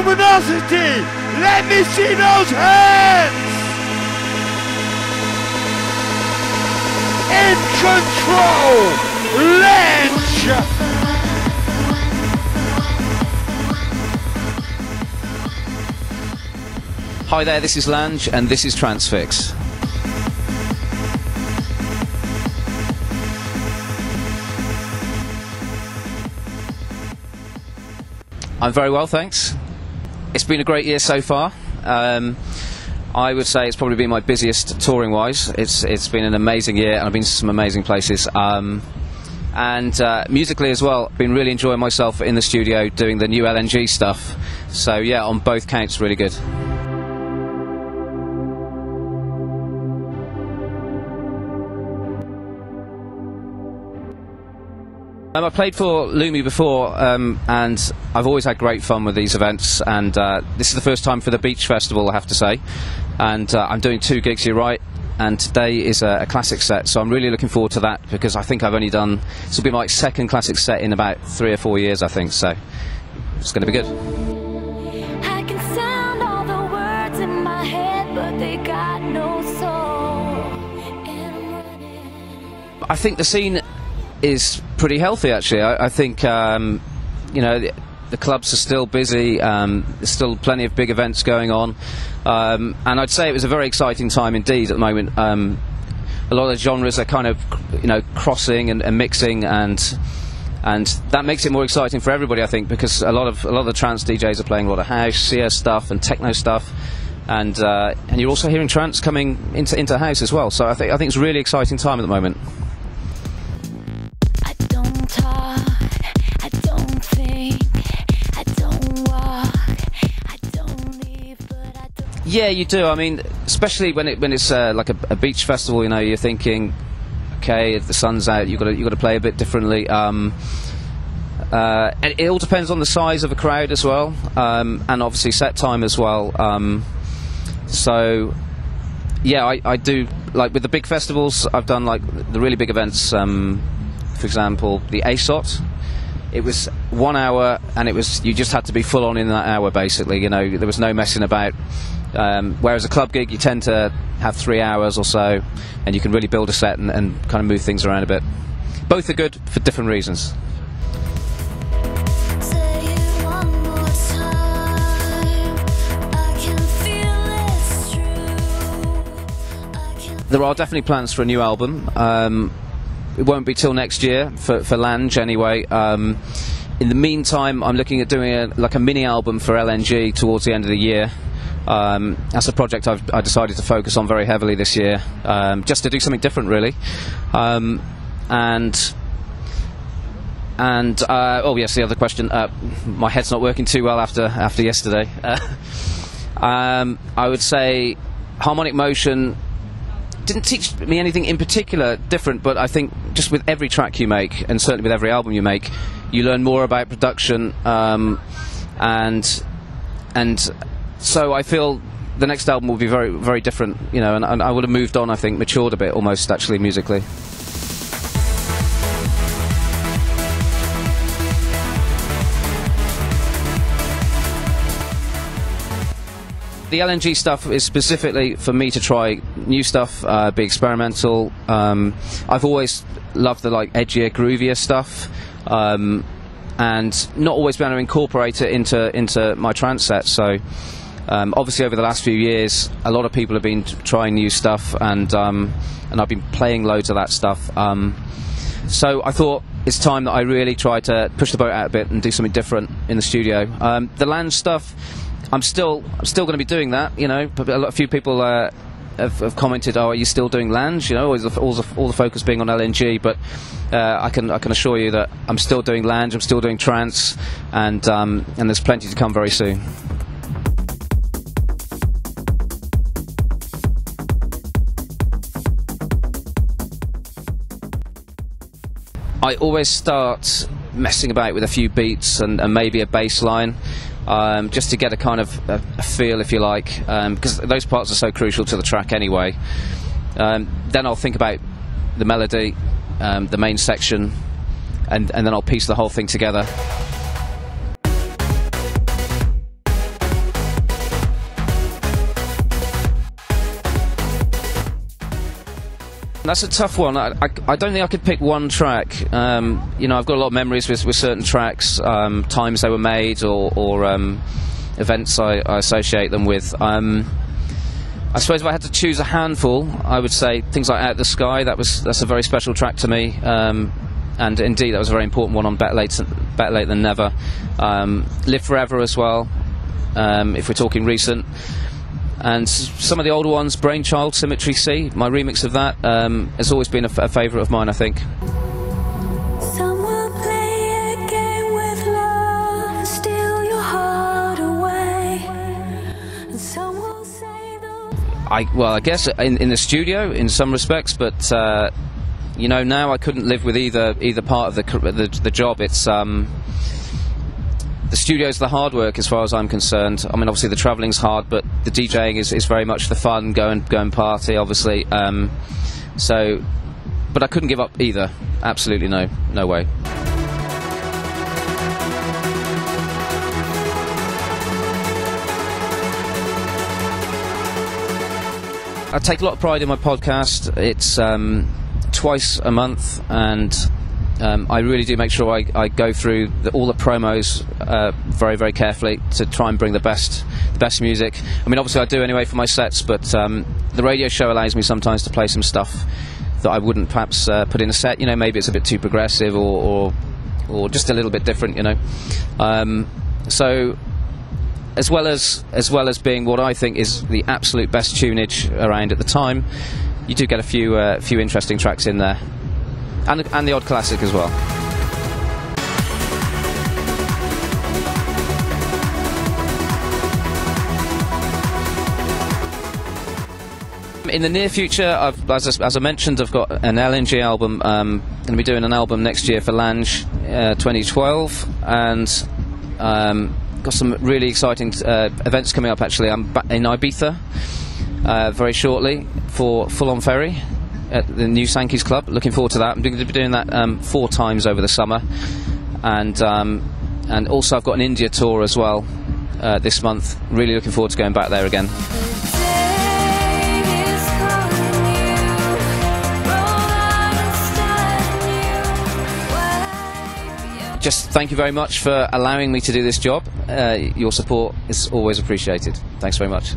Luminosity! Let me see those hands! In control! Lange! Hi there, this is Lange and this is Trancefix. I'm very well, thanks. It's been a great year so far. I would say it's probably been my busiest touring wise. It's been an amazing year and I've been to some amazing places. And musically as well, been really enjoying myself in the studio doing the new LNG stuff. So yeah, on both counts, really good. I played for Lumi before, and I've always had great fun with these events, and this is the first time for the Beach Festival, I have to say, and I'm doing 2 gigs here, right, and today is a classic set, so I'm really looking forward to that, because I think I've only done, this will be my 2nd classic set in about 3 or 4 years, I think, so it's going to be good. I can sound all the words in my head, but they got no soul. I think the scene is pretty healthy, actually. I think you know, the clubs are still busy, there's still plenty of big events going on, and I'd say it was a very exciting time indeed at the moment. A lot of genres are kind of, you know, crossing and mixing, and that makes it more exciting for everybody, I think, because a lot of the trance DJs are playing a lot of house, CS stuff and techno stuff, and you're also hearing trance coming into house as well. So I think it's a really exciting time at the moment. Yeah, you do. I mean, especially when it's like a beach festival, you know, you're thinking, okay, if the sun's out, you've got to play a bit differently. And it all depends on the size of a crowd as well, and obviously set time as well. So, yeah, I do, like with the big festivals, I've done like the really big events. For example, the ASOT. It was 1 hour, and you just had to be full on in that hour, basically. You know, there was no messing about. Whereas a club gig, you tend to have 3 hours or so, and you can really build a set and kind of move things around a bit. Both are good for different reasons. There are definitely plans for a new album. It won't be till next year for Lange anyway. In the meantime, I'm looking at doing a mini album for LNG towards the end of the year. That's a project I decided to focus on very heavily this year, just to do something different, really. Oh yes, the other question. My head's not working too well after yesterday. I would say harmonic motion didn't teach me anything in particular different, but I think just with every track you make, and certainly with every album you make, you learn more about production, and so I feel the next album will be very, very different, you know, and I would have moved on, I think, matured a bit almost, actually, musically. The LNG stuff is specifically for me to try new stuff, be experimental. I've always loved the edgier, groovier stuff, and not always been able to incorporate it into my trance sets. So obviously over the last few years, a lot of people have been trying new stuff, and I've been playing loads of that stuff. So I thought it's time that I really try to push the boat out a bit and do something different in the studio. The Lange stuff, I'm still going to be doing that, you know. A few people have commented, "Oh, are you still doing Lange?" You know, all the focus being on LNG. But I can assure you that I'm still doing Lange. I'm still doing trance, and there's plenty to come very soon. I always start messing about with a few beats and maybe a bass line. Just to get a kind of a feel, if you like, because those parts are so crucial to the track anyway. Then I'll think about the melody, the main section, and then I'll piece the whole thing together. That's a tough one. I don't think I could pick one track. You know, I've got a lot of memories with certain tracks, times they were made, or events I associate them with. I suppose if I had to choose a handful, I would say things like Out of the Sky. That's a very special track to me, and indeed that was a very important one on Better Late Than Never. Live Forever as well, if we're talking recent. And some of the older ones, Brainchild, Symmetry C, my remix of that has always been a favourite of mine, I think. Some will play a game with love and steal your heart away. And some will say those... I guess in the studio in some respects, but you know, now I couldn't live with either part of the job. It's the studio's the hard work as far as I'm concerned. I mean, obviously the travelling's hard, but the DJing is very much the fun, go and party, obviously. So, but I couldn't give up either. Absolutely no way. I take a lot of pride in my podcast. It's twice a month, and I really do make sure I go through all the promos very, very carefully to try and bring the best music. I mean, obviously I do anyway for my sets, but the radio show allows me sometimes to play some stuff that I wouldn't perhaps put in a set. You know, maybe it's a bit too progressive or just a little bit different. You know, so as well as being what I think is the absolute best tunage around at the time, you do get a few interesting tracks in there. And the odd classic as well. In the near future, as I mentioned, I've got an LNG album. Going to be doing an album next year for Lange 2012, and got some really exciting events coming up. Actually, I'm in Ibiza very shortly for Full On Ferry at the new Sankey's Club. Looking forward to that. I'm going to be doing that 4 times over the summer, and also I've got an India tour as well this month. Really looking forward to going back there again. Just thank you very much for allowing me to do this job. Your support is always appreciated. Thanks very much.